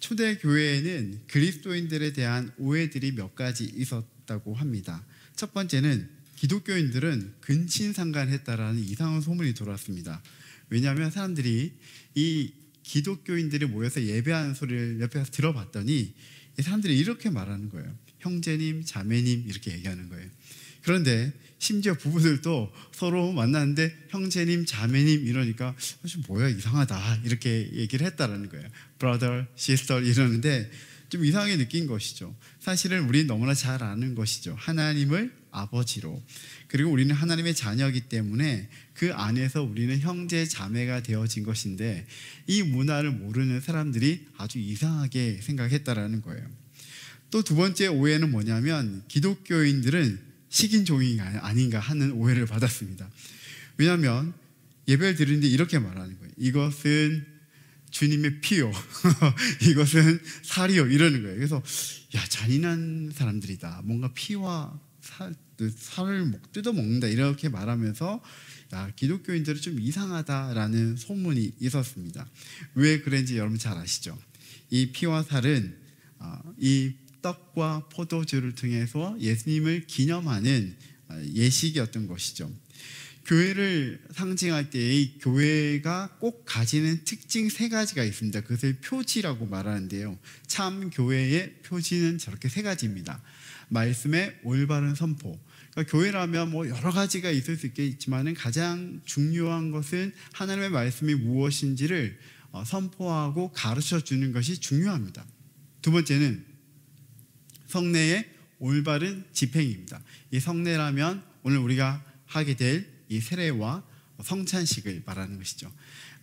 초대 교회에는 그리스도인들에 대한 오해들이 몇 가지 있었다고 합니다. 첫 번째는 기독교인들은 근친상간했다라는 이상한 소문이 돌았습니다. 왜냐하면 사람들이 이 기독교인들이 모여서 예배하는 소리를 옆에서 들어봤더니 사람들이 이렇게 말하는 거예요. 형제님, 자매님 이렇게 얘기하는 거예요. 그런데 심지어 부부들도 서로 만났는데 형제님, 자매님 이러니까 좀 뭐야 이상하다 이렇게 얘기를 했다라는 거예요. brother, sister 이러는데 좀 이상하게 느낀 것이죠. 사실은 우리는 너무나 잘 아는 것이죠. 하나님을 아버지로, 그리고 우리는 하나님의 자녀이기 때문에 그 안에서 우리는 형제 자매가 되어진 것인데 이 문화를 모르는 사람들이 아주 이상하게 생각했다라는 거예요. 또 두 번째 오해는 뭐냐면 기독교인들은 식인종이 아닌가 하는 오해를 받았습니다. 왜냐하면 예배를 드리는데 이렇게 말하는 거예요. 이것은 주님의 피요 이것은 살이요 이러는 거예요. 그래서 야, 잔인한 사람들이다. 뭔가 피와 살을 뜯어 먹는다 이렇게 말하면서 야, 기독교인들은 좀 이상하다라는 소문이 있었습니다. 왜 그런지 여러분 잘 아시죠? 이 피와 살은 이 떡과 포도주를 통해서 예수님을 기념하는 예식이었던 것이죠. 교회를 상징할 때 이 교회가 꼭 가지는 특징 세 가지가 있습니다. 그것을 표지라고 말하는데요. 참 교회의 표지는 저렇게 세 가지입니다. 말씀의 올바른 선포. 그러니까 교회라면 뭐 여러 가지가 있을 수 있겠지만 가장 중요한 것은 하나님의 말씀이 무엇인지를 선포하고 가르쳐 주는 것이 중요합니다. 두 번째는 성례의 올바른 집행입니다. 이 성례라면 오늘 우리가 하게 될 이 세례와 성찬식을 말하는 것이죠.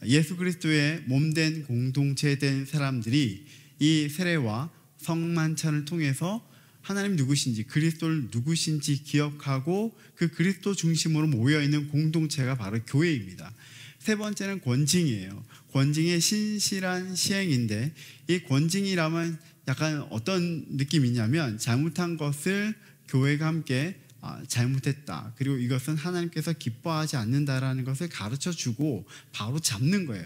예수 그리스도의 몸된 공동체 된 사람들이 이 세례와 성만찬을 통해서 하나님 누구신지, 그리스도를 누구신지 기억하고 그 그리스도 중심으로 모여있는 공동체가 바로 교회입니다. 세 번째는 권징이에요. 권징의 신실한 시행인데 이 권징이라면 약간 어떤 느낌이 있냐면 잘못한 것을 교회가 함께 잘못했다. 그리고 이것은 하나님께서 기뻐하지 않는다라는 것을 가르쳐주고 바로 잡는 거예요.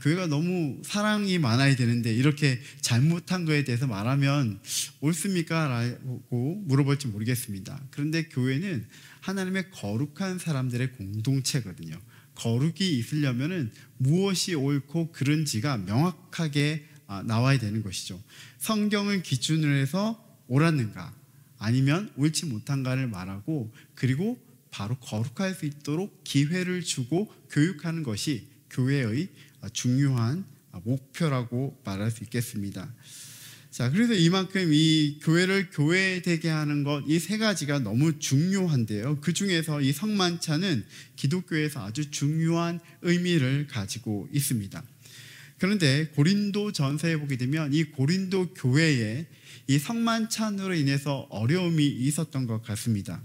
교회가 너무 사랑이 많아야 되는데 이렇게 잘못한 거에 대해서 말하면 옳습니까? 라고 물어볼지 모르겠습니다. 그런데 교회는 하나님의 거룩한 사람들의 공동체거든요. 거룩이 있으려면 무엇이 옳고 그른지가 명확하게 나와야 되는 것이죠. 성경을 기준으로 해서 옳았는가 아니면 옳지 못한가를 말하고 그리고 바로 거룩할 수 있도록 기회를 주고 교육하는 것이 교회의 중요한 목표라고 말할 수 있겠습니다. 자, 그래서 이만큼 이 교회를 교회되게 하는 것, 이 세 가지가 너무 중요한데요. 그 중에서 이 성만찬은 기독교에서 아주 중요한 의미를 가지고 있습니다. 그런데 고린도 전서에 보게 되면 이 고린도 교회에 이 성만찬으로 인해서 어려움이 있었던 것 같습니다.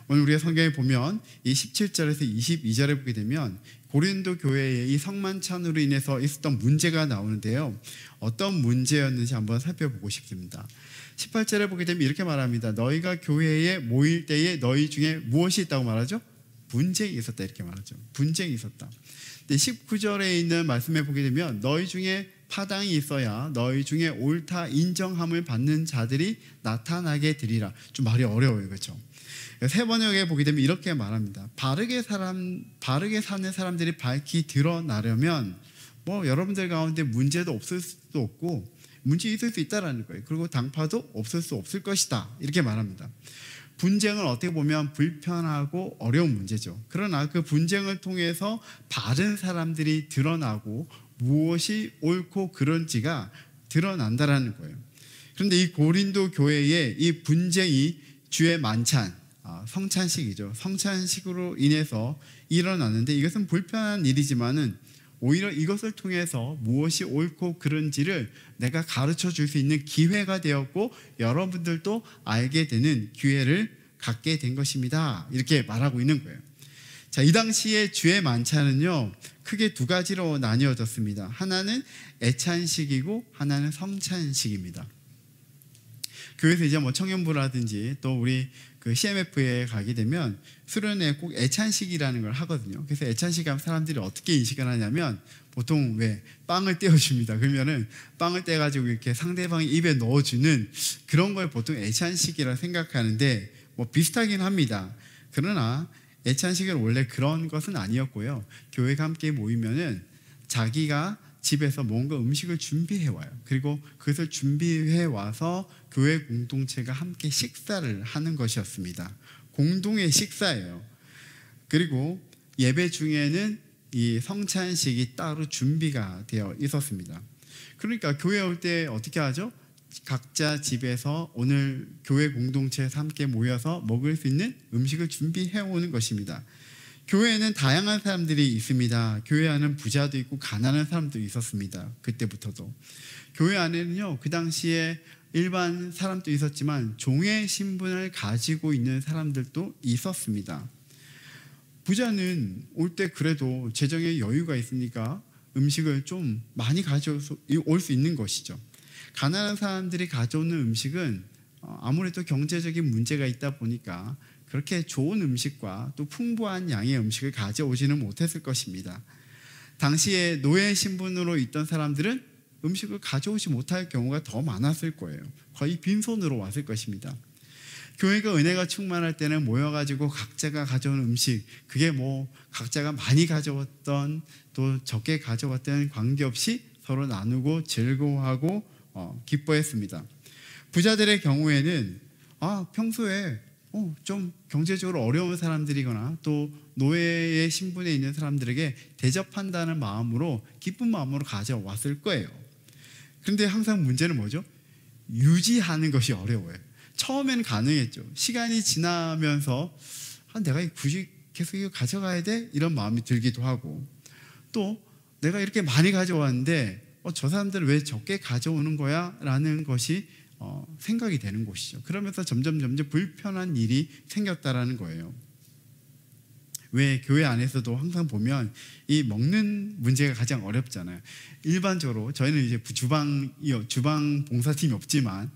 오늘 우리가 성경에 보면 이 17절에서 22절에 보게 되면 고린도 교회에 이 성만찬으로 인해서 있었던 문제가 나오는데요. 어떤 문제였는지 한번 살펴보고 싶습니다. 18절에 보게 되면 이렇게 말합니다. 너희가 교회에 모일 때에 너희 중에 무엇이 있다고 말하죠? 분쟁이 있었다 이렇게 말하죠. 분쟁이 있었다. 19절에 있는 말씀에 보게 되면 너희 중에 파당이 있어야 너희 중에 옳다 인정함을 받는 자들이 나타나게 되리라. 좀 말이 어려워요. 그렇죠? 세 번역에 보게 되면 이렇게 말합니다. 바르게 사는 사람들이 밝히 드러나려면 뭐 여러분들 가운데 문제도 없을 수도 없고 문제 있을 수 있다라는 거예요. 그리고 당파도 없을 수 없을 것이다 이렇게 말합니다. 분쟁은 어떻게 보면 불편하고 어려운 문제죠. 그러나 그 분쟁을 통해서 바른 사람들이 드러나고 무엇이 옳고 그른지가 드러난다라는 거예요. 그런데 이 고린도 교회의 이 분쟁이 주의 만찬, 성찬식이죠. 성찬식으로 인해서 일어났는데 이것은 불편한 일이지만은 오히려 이것을 통해서 무엇이 옳고 그른지를 내가 가르쳐 줄 수 있는 기회가 되었고 여러분들도 알게 되는 기회를 갖게 된 것입니다. 이렇게 말하고 있는 거예요. 자, 이 당시에 주의 만찬은요 크게 두 가지로 나뉘어졌습니다. 하나는 애찬식이고 하나는 성찬식입니다. 교회에서 이제 뭐 청년부라든지 또 우리 그 CMF에 가게 되면 수련회 꼭 애찬식이라는 걸 하거든요. 그래서 애찬식 하면 사람들이 어떻게 인식을 하냐면 보통 왜 빵을 떼어줍니다. 그러면은 빵을 떼가지고 이렇게 상대방이 입에 넣어주는 그런 걸 보통 애찬식이라 생각하는데 뭐 비슷하긴 합니다. 그러나 애찬식은 원래 그런 것은 아니었고요. 교회가 함께 모이면은 자기가 집에서 뭔가 음식을 준비해 와요. 그리고 그것을 준비해 와서 교회 공동체가 함께 식사를 하는 것이었습니다. 공동의 식사예요. 그리고 예배 중에는 이 성찬식이 따로 준비가 되어 있었습니다. 그러니까 교회 올 때 어떻게 하죠? 각자 집에서 오늘 교회 공동체에서 함께 모여서 먹을 수 있는 음식을 준비해 오는 것입니다. 교회에는 다양한 사람들이 있습니다. 교회 안에는 부자도 있고 가난한 사람도 있었습니다. 그때부터도. 교회 안에는요, 그 당시에 일반 사람도 있었지만 종의 신분을 가지고 있는 사람들도 있었습니다. 부자는 올 때 그래도 재정에 여유가 있으니까 음식을 좀 많이 가져올 수 있는 것이죠. 가난한 사람들이 가져오는 음식은 아무래도 경제적인 문제가 있다 보니까 그렇게 좋은 음식과 또 풍부한 양의 음식을 가져오지는 못했을 것입니다. 당시에 노예 신분으로 있던 사람들은 음식을 가져오지 못할 경우가 더 많았을 거예요. 거의 빈손으로 왔을 것입니다. 교회가 은혜가 충만할 때는 모여가지고 각자가 가져온 음식, 그게 뭐 각자가 많이 가져왔던 또 적게 가져왔던 관계없이 서로 나누고 즐거워하고 기뻐했습니다. 부자들의 경우에는 평소에 좀 경제적으로 어려운 사람들이거나 또 노예의 신분에 있는 사람들에게 대접한다는 마음으로 기쁜 마음으로 가져왔을 거예요. 그런데 항상 문제는 뭐죠? 유지하는 것이 어려워요. 처음엔 가능했죠. 시간이 지나면서 내가 굳이 계속 이거 가져가야 돼? 이런 마음이 들기도 하고, 또 내가 이렇게 많이 가져왔는데 저 사람들은 왜 적게 가져오는 거야? 라는 것이 생각이 되는 것이죠. 그러면서 점점 불편한 일이 생겼다라는 거예요. 왜 교회 안에서도 항상 보면 이 먹는 문제가 가장 어렵잖아요. 일반적으로 저희는 이제 주방 봉사팀이 없지만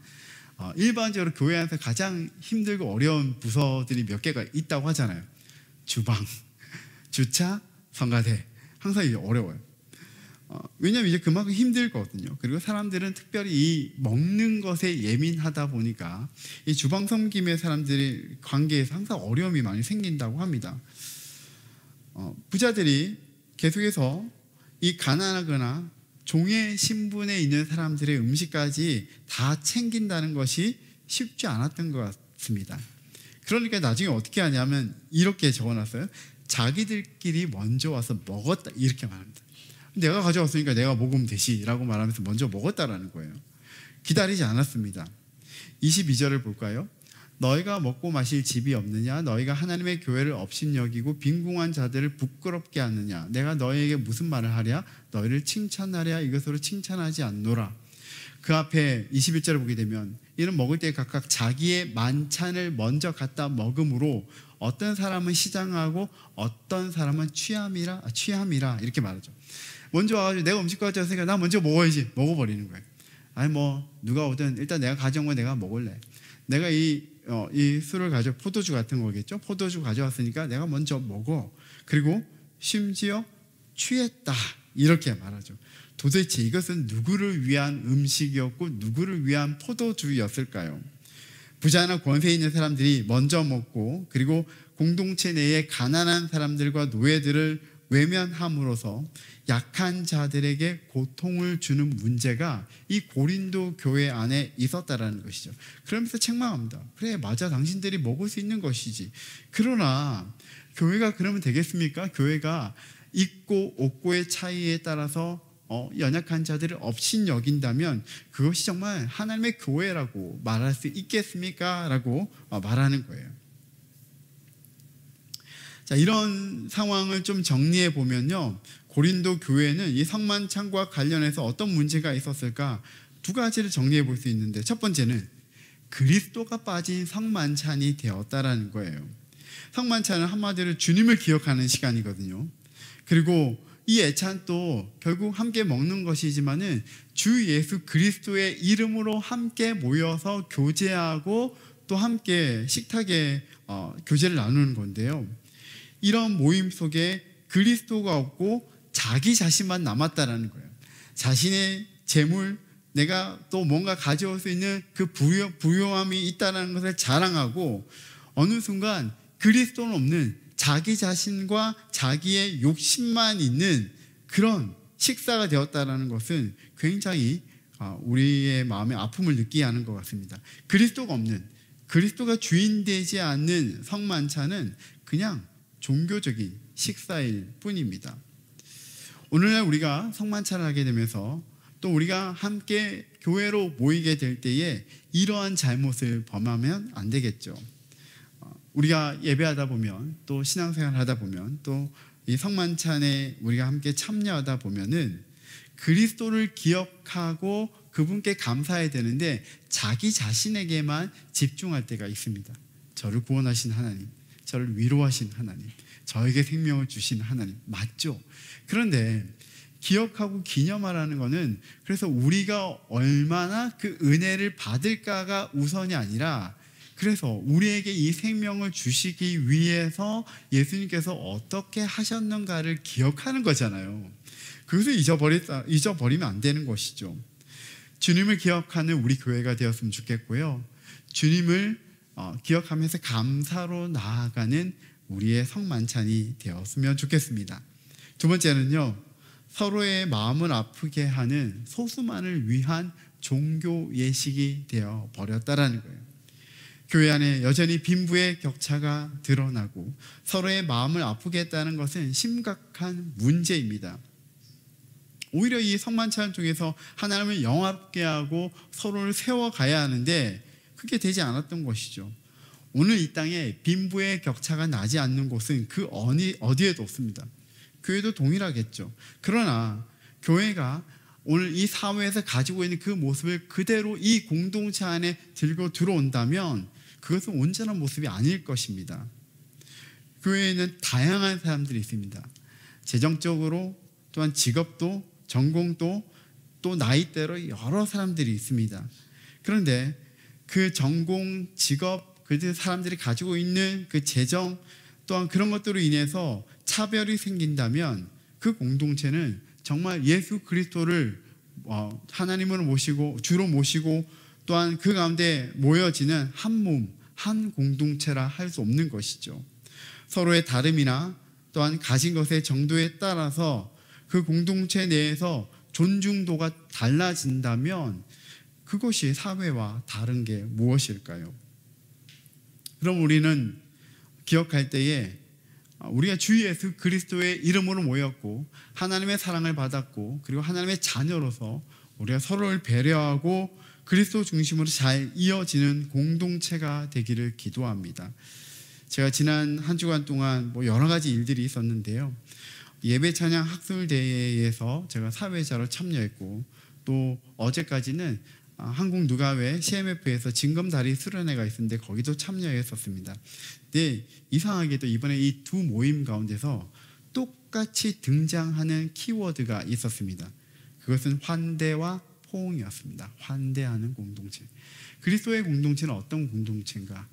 일반적으로 교회 안에서 가장 힘들고 어려운 부서들이 몇 개가 있다고 하잖아요. 주방, 주차, 성가대. 항상 이제 어려워요. 왜냐하면 이제 그만큼 힘들거든요. 그리고 사람들은 특별히 이 먹는 것에 예민하다 보니까 이 주방 섬김의 사람들의 관계에서 항상 어려움이 많이 생긴다고 합니다. 부자들이 계속해서 이 가난하거나 종의 신분에 있는 사람들의 음식까지 다 챙긴다는 것이 쉽지 않았던 것 같습니다. 그러니까 나중에 어떻게 하냐면 이렇게 적어놨어요. 자기들끼리 먼저 와서 먹었다, 이렇게 말합니다. 내가 가져왔으니까 내가 먹으면 되지 라고 말하면서 먼저 먹었다라는 거예요. 기다리지 않았습니다. 22절을 볼까요? 너희가 먹고 마실 집이 없느냐? 너희가 하나님의 교회를 업신여기고 빈궁한 자들을 부끄럽게 하느냐? 내가 너희에게 무슨 말을 하랴? 너희를 칭찬하랴? 이것으로 칭찬하지 않노라. 그 앞에 21절을 보게 되면 이는 먹을 때 각각 자기의 만찬을 먼저 갖다 먹음으로 어떤 사람은 시장하고 어떤 사람은 취함이라 이렇게 말하죠. 먼저 와가지고 내가 음식 가져왔으니까 나 먼저 먹어야지, 먹어버리는 거예요. 아니 뭐 누가 오든 일단 내가 가져온 거 내가 먹을래. 내가 이 술을 포도주 같은 거겠죠. 포도주 가져왔으니까 내가 먼저 먹어. 그리고 심지어 취했다 이렇게 말하죠. 도대체 이것은 누구를 위한 음식이었고 누구를 위한 포도주였을까요? 부자나 권세 있는 사람들이 먼저 먹고 그리고 공동체 내에 가난한 사람들과 노예들을 외면함으로써 약한 자들에게 고통을 주는 문제가 이 고린도 교회 안에 있었다라는 것이죠. 그러면서 책망합니다. 그래, 맞아, 당신들이 먹을 수 있는 것이지. 그러나 교회가 그러면 되겠습니까? 교회가 있고 없고의 차이에 따라서 연약한 자들을 업신여긴다면 그것이 정말 하나님의 교회라고 말할 수 있겠습니까? 라고 말하는 거예요. 자, 이런 상황을 좀 정리해 보면요, 고린도 교회는 이 성만찬과 관련해서 어떤 문제가 있었을까? 두 가지를 정리해 볼 수 있는데, 첫 번째는 그리스도가 빠진 성만찬이 되었다라는 거예요. 성만찬은 한마디로 주님을 기억하는 시간이거든요. 그리고 이 애찬도 결국 함께 먹는 것이지만은 주 예수 그리스도의 이름으로 함께 모여서 교제하고 또 함께 식탁에 교제를 나누는 건데요. 이런 모임 속에 그리스도가 없고 자기 자신만 남았다라는 거예요. 자신의 재물, 내가 또 뭔가 가져올 수 있는 그 부유함이 있다는 것을 자랑하고 어느 순간 그리스도는 없는 자기 자신과 자기의 욕심만 있는 그런 식사가 되었다는 것은 굉장히 우리의 마음에 아픔을 느끼게 하는 것 같습니다. 그리스도가 없는, 그리스도가 주인 되지 않는 성만찬은 그냥 종교적인 식사일 뿐입니다. 오늘날 우리가 성만찬을 하게 되면서 또 우리가 함께 교회로 모이게 될 때에 이러한 잘못을 범하면 안 되겠죠. 우리가 예배하다 보면 또 신앙생활 하다 보면 또 이 성만찬에 우리가 함께 참여하다 보면은 그리스도를 기억하고 그분께 감사해야 되는데 자기 자신에게만 집중할 때가 있습니다. 저를 구원하신 하나님, 저를 위로하신 하나님, 저에게 생명을 주신 하나님, 맞죠? 그런데 기억하고 기념하라는 것은 그래서 우리가 얼마나 그 은혜를 받을까가 우선이 아니라 그래서 우리에게 이 생명을 주시기 위해서 예수님께서 어떻게 하셨는가를 기억하는 거잖아요. 그것을 잊어버리면 안 되는 것이죠. 주님을 기억하는 우리 교회가 되었으면 좋겠고요. 주님을 기억하면서 감사로 나아가는 우리의 성만찬이 되었으면 좋겠습니다. 두 번째는요, 서로의 마음을 아프게 하는 소수만을 위한 종교 예식이 되어 버렸다라는 거예요. 교회 안에 여전히 빈부의 격차가 드러나고 서로의 마음을 아프게 했다는 것은 심각한 문제입니다. 오히려 이 성만찬 중에서 하나님을 영화롭게 하고 서로를 세워가야 하는데 그게 되지 않았던 것이죠. 오늘 이 땅에 빈부의 격차가 나지 않는 곳은 그 어디에도 없습니다. 교회도 동일하겠죠. 그러나 교회가 오늘 이 사회에서 가지고 있는 그 모습을 그대로 이 공동체 안에 들고 들어온다면 그것은 온전한 모습이 아닐 것입니다. 교회에는 다양한 사람들이 있습니다. 재정적으로 또한 직업도 전공도 또 나이대로 여러 사람들이 있습니다. 그런데 그 전공, 직업, 그 사람들이 가지고 있는 그 재정 또한 그런 것들로 인해서 차별이 생긴다면 그 공동체는 정말 예수 그리스도를 하나님으로 모시고 주로 모시고 또한 그 가운데 모여지는 한 몸, 한 공동체라 할 수 없는 것이죠. 서로의 다름이나 또한 가진 것의 정도에 따라서 그 공동체 내에서 존중도가 달라진다면 그것이 사회와 다른 게 무엇일까요? 그럼 우리는 기억할 때에 우리가 주 예수 그리스도의 이름으로 모였고 하나님의 사랑을 받았고 그리고 하나님의 자녀로서 우리가 서로를 배려하고 그리스도 중심으로 잘 이어지는 공동체가 되기를 기도합니다. 제가 지난 한 주간 동안 여러 가지 일들이 있었는데요. 예배 찬양 학술 대회에서 제가 사회자로 참여했고 또 어제까지는 한국 누가회 CMF에서 징검다리 수련회가 있었는데 거기도 참여했었습니다. 근데 이상하게도 이번에 이 두 모임 가운데서 똑같이 등장하는 키워드가 있었습니다. 그것은 환대와 포옹이었습니다. 환대하는 공동체. 그리스도의 공동체는 어떤 공동체인가?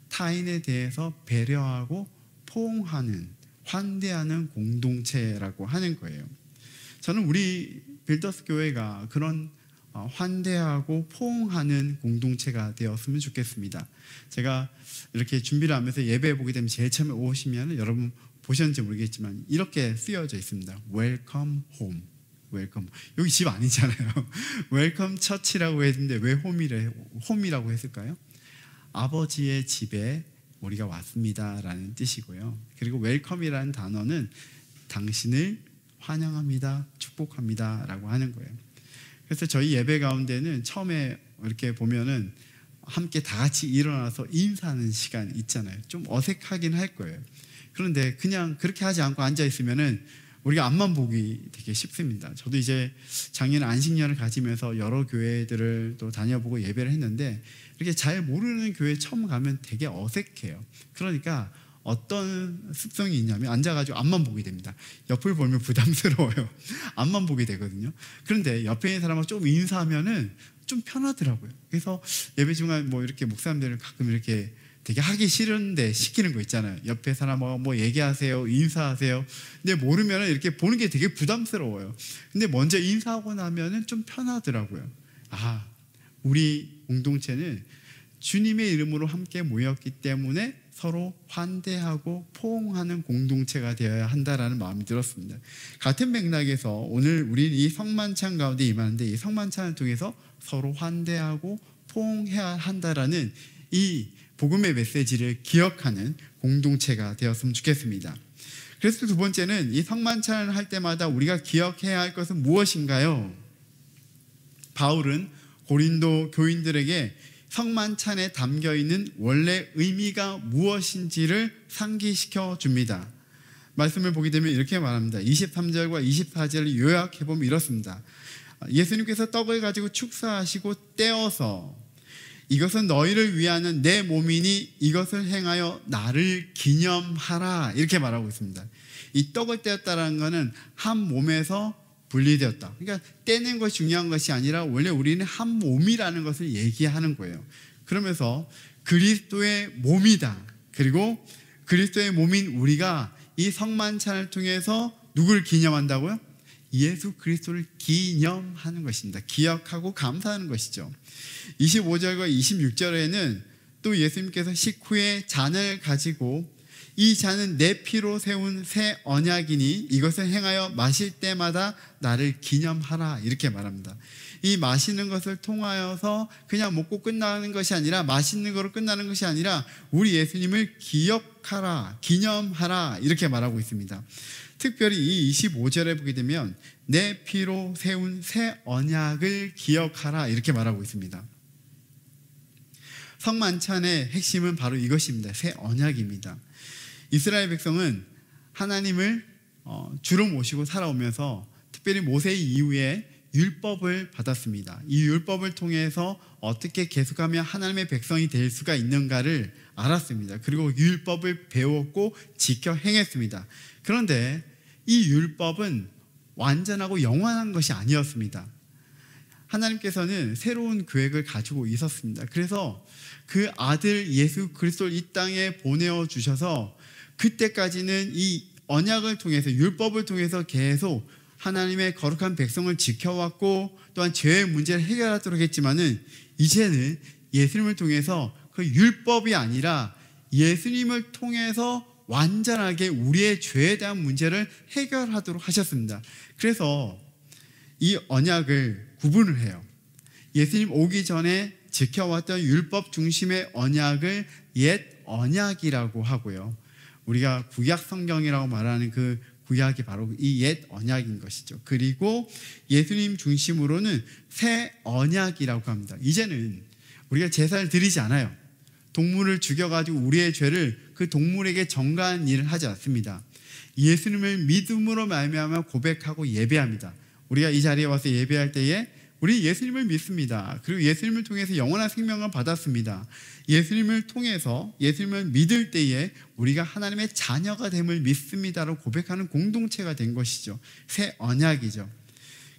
타인에 대해서 배려하고 포옹하는, 환대하는 공동체라고 하는 거예요. 저는 우리 빌더스 교회가 그런 환대하고 포옹하는 공동체가 되었으면 좋겠습니다. 제가 이렇게 준비를 하면서 예배해 보게 되면 제일 처음에 오시면 여러분 보셨는지 모르겠지만 이렇게 쓰여져 있습니다. Welcome home. 웰컴. 여기 집 아니잖아요. 웰컴 처치라고 했는데 왜 홈이라고 했을까요? 아버지의 집에 우리가 왔습니다라는 뜻이고요. 그리고 웰컴이라는 단어는 당신을 환영합니다, 축복합니다라고 하는 거예요. 그래서 저희 예배 가운데는 처음에 이렇게 보면은 함께 다 같이 일어나서 인사하는 시간 있잖아요. 좀 어색하긴 할 거예요. 그런데 그냥 그렇게 하지 않고 앉아 있으면은 우리가 앞만 보기 되게 쉽습니다. 저도 이제 작년 안식년을 가지면서 여러 교회들을 또 다녀보고 예배를 했는데 이렇게 잘 모르는 교회 처음 가면 되게 어색해요. 그러니까 어떤 습성이 있냐면 앉아가지고 앞만 보게 됩니다. 옆을 보면 부담스러워요. 앞만 보게 되거든요. 그런데 옆에 있는 사람하고 좀 인사하면은 좀 편하더라고요. 그래서 예배 중간 이렇게 목사님들을 가끔 이렇게 되게 하기 싫은데 시키는 거 있잖아요. 옆에 사람하고 뭐 얘기하세요, 인사하세요. 근데 모르면 이렇게 보는 게 되게 부담스러워요. 근데 먼저 인사하고 나면은 좀 편하더라고요. 아, 우리 공동체는 주님의 이름으로 함께 모였기 때문에 서로 환대하고 포옹하는 공동체가 되어야 한다라는 마음이 들었습니다. 같은 맥락에서 오늘 우리는 이 성만찬 가운데 임하는데, 이 성만찬을 통해서 서로 환대하고 포옹해야 한다라는 이 복음의 메시지를 기억하는 공동체가 되었으면 좋겠습니다. 그래서 두 번째는, 이 성만찬을 할 때마다 우리가 기억해야 할 것은 무엇인가요? 바울은 고린도 교인들에게 성만찬에 담겨있는 원래 의미가 무엇인지를 상기시켜 줍니다. 말씀을 보게 되면 이렇게 말합니다. 23절과 24절을 요약해보면 이렇습니다. 예수님께서 떡을 가지고 축사하시고 떼어서 이것은 너희를 위하는 내 몸이니 이것을 행하여 나를 기념하라, 이렇게 말하고 있습니다. 이 떡을 떼었다는 것은 한 몸에서 분리되었다. 그러니까 떼는 것이 중요한 것이 아니라 원래 우리는 한 몸이라는 것을 얘기하는 거예요. 그러면서 그리스도의 몸이다. 그리고 그리스도의 몸인 우리가 이 성만찬을 통해서 누구를 기념한다고요? 예수 그리스도를 기념하는 것입니다. 기억하고 감사하는 것이죠. 25절과 26절에는 또 예수님께서 식후에 잔을 가지고 이 잔은 내 피로 세운 새 언약이니 이것을 행하여 마실 때마다 나를 기념하라, 이렇게 말합니다. 이 마시는 것을 통하여서 그냥 먹고 끝나는 것이 아니라, 마시는 것으로 끝나는 것이 아니라 우리 예수님을 기억하라, 기념하라, 이렇게 말하고 있습니다. 특별히 이 25절에 보게 되면 내 피로 세운 새 언약을 기억하라, 이렇게 말하고 있습니다. 성만찬의 핵심은 바로 이것입니다. 새 언약입니다. 이스라엘 백성은 하나님을 주로 모시고 살아오면서 특별히 모세 이후에 율법을 받았습니다. 이 율법을 통해서 어떻게 계속하면 하나님의 백성이 될 수가 있는가를 알았습니다. 그리고 율법을 배웠고 지켜 행했습니다. 그런데 이 율법은 완전하고 영원한 것이 아니었습니다. 하나님께서는 새로운 계획을 가지고 있었습니다. 그래서 그 아들 예수 그리스도를 이 땅에 보내어 주셔서 그때까지는 이 언약을 통해서, 율법을 통해서 계속 하나님의 거룩한 백성을 지켜왔고 또한 죄의 문제를 해결하도록 했지만은, 이제는 예수님을 통해서 그 율법이 아니라 예수님을 통해서 완전하게 우리의 죄에 대한 문제를 해결하도록 하셨습니다. 그래서 이 언약을 구분을 해요. 예수님 오기 전에 지켜왔던 율법 중심의 언약을 옛 언약이라고 하고요. 우리가 구약 성경이라고 말하는 그 구약이 바로 이 옛 언약인 것이죠. 그리고 예수님 중심으로는 새 언약이라고 합니다. 이제는 우리가 제사를 드리지 않아요. 동물을 죽여가지고 우리의 죄를 그 동물에게 전가하는 일을 하지 않습니다. 예수님을 믿음으로 말미암아 고백하고 예배합니다. 우리가 이 자리에 와서 예배할 때에 우리 예수님을 믿습니다. 그리고 예수님을 통해서 영원한 생명을 받았습니다. 예수님을 통해서, 예수님을 믿을 때에 우리가 하나님의 자녀가 됨을 믿습니다라고 고백하는 공동체가 된 것이죠. 새 언약이죠.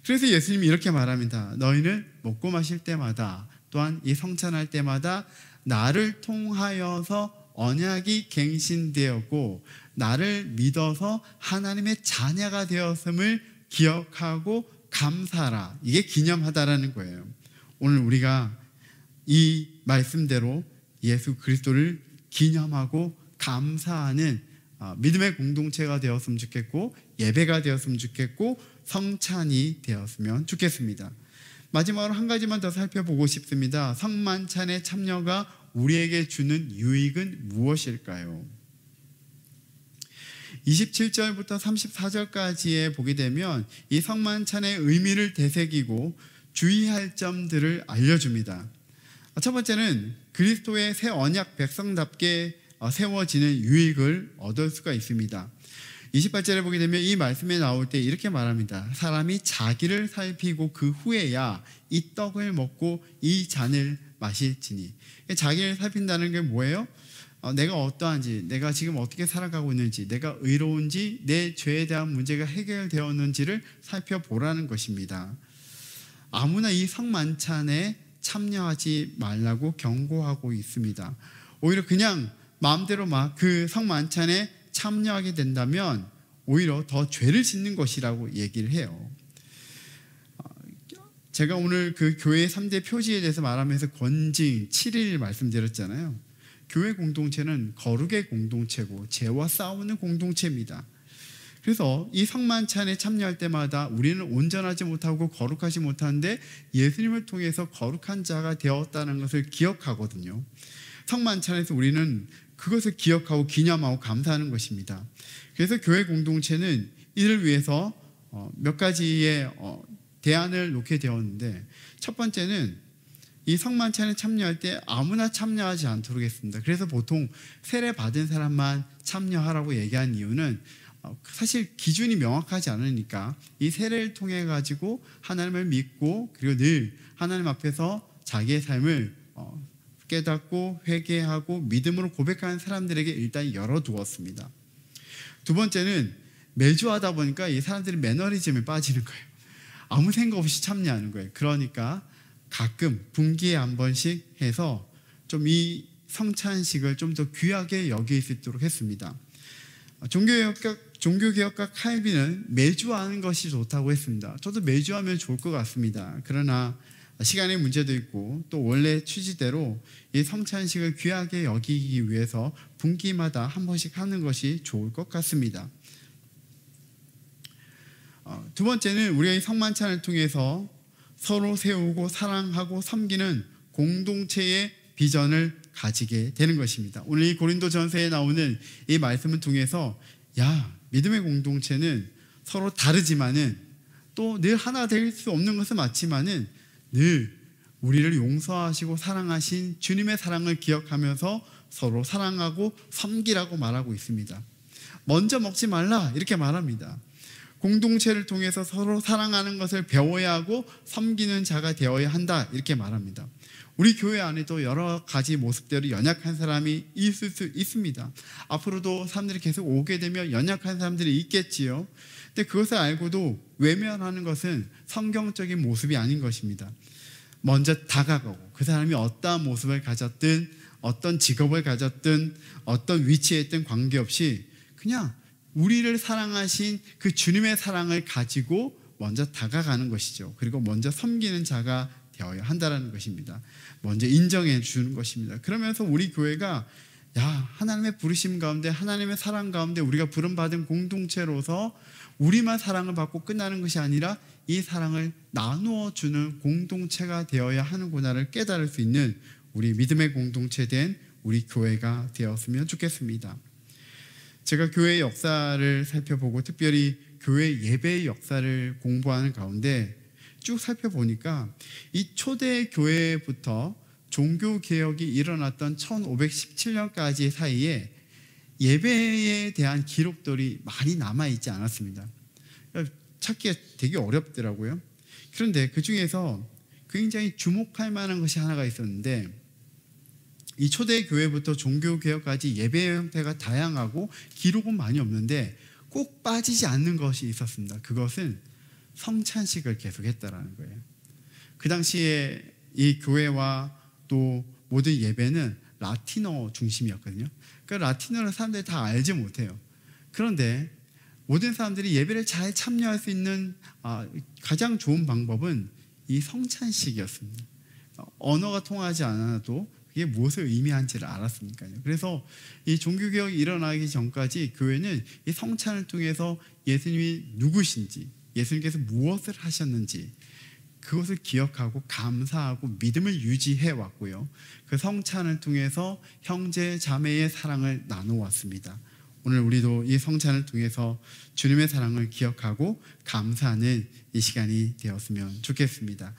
그래서 예수님이 이렇게 말합니다. 너희는 먹고 마실 때마다, 또한 이 성찬할 때마다 나를 통하여서 언약이 갱신되었고 나를 믿어서 하나님의 자녀가 되었음을 기억하고 감사하라. 이게 기념하다라는 거예요. 오늘 우리가 이 말씀대로 예수 그리스도를 기념하고 감사하는 믿음의 공동체가 되었으면 좋겠고, 예배가 되었으면 좋겠고, 성찬이 되었으면 좋겠습니다. 마지막으로 한 가지만 더 살펴보고 싶습니다. 성만찬의 참여가 우리에게 주는 유익은 무엇일까요? 27절부터 34절까지에 보게 되면 이 성만찬의 의미를 되새기고 주의할 점들을 알려줍니다. 첫 번째는 그리스도의 새 언약 백성답게 세워지는 유익을 얻을 수가 있습니다. 28절에 보게 되면 이 말씀에 나올 때 이렇게 말합니다. 사람이 자기를 살피고 그 후에야 이 떡을 먹고 이 잔을 마실지니. 자기를 살핀다는 게 뭐예요? 내가 어떠한지, 내가 지금 어떻게 살아가고 있는지, 내가 의로운지, 내 죄에 대한 문제가 해결되었는지를 살펴보라는 것입니다. 아무나 이 성만찬에 참여하지 말라고 경고하고 있습니다. 오히려 그냥 마음대로 막 그 성만찬에 참여하게 된다면 오히려 더 죄를 짓는 것이라고 얘기를 해요. 제가 오늘 그 교회 3대 표지에 대해서 말하면서 권징 7일 말씀드렸잖아요. 교회 공동체는 거룩의 공동체고 죄와 싸우는 공동체입니다. 그래서 이 성만찬에 참여할 때마다 우리는 온전하지 못하고 거룩하지 못한데 예수님을 통해서 거룩한 자가 되었다는 것을 기억하거든요. 성만찬에서 우리는 그것을 기억하고 기념하고 감사하는 것입니다. 그래서 교회 공동체는 이를 위해서 몇 가지의 대안을 놓게 되었는데, 첫 번째는 이 성만찬에 참여할 때 아무나 참여하지 않도록 했습니다. 그래서 보통 세례 받은 사람만 참여하라고 얘기한 이유는 사실 기준이 명확하지 않으니까 이 세례를 통해 가지고 하나님을 믿고 그리고 늘 하나님 앞에서 자기의 삶을 깨닫고 회개하고 믿음으로 고백하는 사람들에게 일단 열어두었습니다. 두 번째는 매주 하다 보니까 이 사람들이 매너리즘에 빠지는 거예요. 아무 생각 없이 참여하는 거예요. 그러니까 가끔 분기에 한 번씩 해서 좀 이 성찬식을 좀 더 귀하게 여길 수 있도록 했습니다. 종교개혁가 칼빈은 매주 하는 것이 좋다고 했습니다. 저도 매주 하면 좋을 것 같습니다. 그러나 시간의 문제도 있고 또 원래 취지대로 이 성찬식을 귀하게 여기기 위해서 분기마다 한 번씩 하는 것이 좋을 것 같습니다. 두 번째는 우리가 이 성만찬을 통해서 서로 세우고 사랑하고 섬기는 공동체의 비전을 가지게 되는 것입니다. 오늘 이 고린도전서에 나오는 이 말씀을 통해서 믿음의 공동체는 서로 다르지만은 또 늘 하나 될 수 없는 것은 맞지만은 늘 우리를 용서하시고 사랑하신 주님의 사랑을 기억하면서 서로 사랑하고 섬기라고 말하고 있습니다. 먼저 먹지 말라 이렇게 말합니다. 공동체를 통해서 서로 사랑하는 것을 배워야 하고 섬기는 자가 되어야 한다 이렇게 말합니다. 우리 교회 안에도 여러 가지 모습대로 연약한 사람이 있을 수 있습니다. 앞으로도 사람들이 계속 오게 되면 연약한 사람들이 있겠지요. 근데 그것을 알고도 외면하는 것은 성경적인 모습이 아닌 것입니다. 먼저 다가가고 그 사람이 어떠한 모습을 가졌든 어떤 직업을 가졌든 어떤 위치에 있든 관계없이 그냥 우리를 사랑하신 그 주님의 사랑을 가지고 먼저 다가가는 것이죠. 그리고 먼저 섬기는 자가 되어야 한다는 것입니다. 먼저 인정해 주는 것입니다. 그러면서 우리 교회가 하나님의 부르심 가운데 하나님의 사랑 가운데 우리가 부름받은 공동체로서 우리만 사랑을 받고 끝나는 것이 아니라 이 사랑을 나누어 주는 공동체가 되어야 하는구나를 깨달을 수 있는 우리 믿음의 공동체 된 우리 교회가 되었으면 좋겠습니다. 제가 교회의 역사를 살펴보고 특별히 교회 예배의 역사를 공부하는 가운데 쭉 살펴보니까 이 초대 교회부터 종교개혁이 일어났던 1517년까지 사이에 예배에 대한 기록들이 많이 남아있지 않았습니다. 찾기가 되게 어렵더라고요. 그런데 그 중에서 굉장히 주목할 만한 것이 하나가 있었는데, 이 초대 교회부터 종교개혁까지 예배의 형태가 다양하고 기록은 많이 없는데 꼭 빠지지 않는 것이 있었습니다. 그것은 성찬식을 계속했다라는 거예요. 그 당시에 이 교회와 또 모든 예배는 라틴어 중심이었거든요. 그러니까 라틴어를 사람들이 다 알지 못해요. 그런데 모든 사람들이 예배를 잘 참여할 수 있는 가장 좋은 방법은 이 성찬식이었습니다. 언어가 통하지 않아도 이게 무엇을 의미한지를 알았으니까요. 그래서 이 종교개혁이 일어나기 전까지 교회는 이 성찬을 통해서 예수님이 누구신지, 예수님께서 무엇을 하셨는지 그것을 기억하고 감사하고 믿음을 유지해 왔고요. 그 성찬을 통해서 형제 자매의 사랑을 나눠왔습니다. 오늘 우리도 이 성찬을 통해서 주님의 사랑을 기억하고 감사하는 이 시간이 되었으면 좋겠습니다.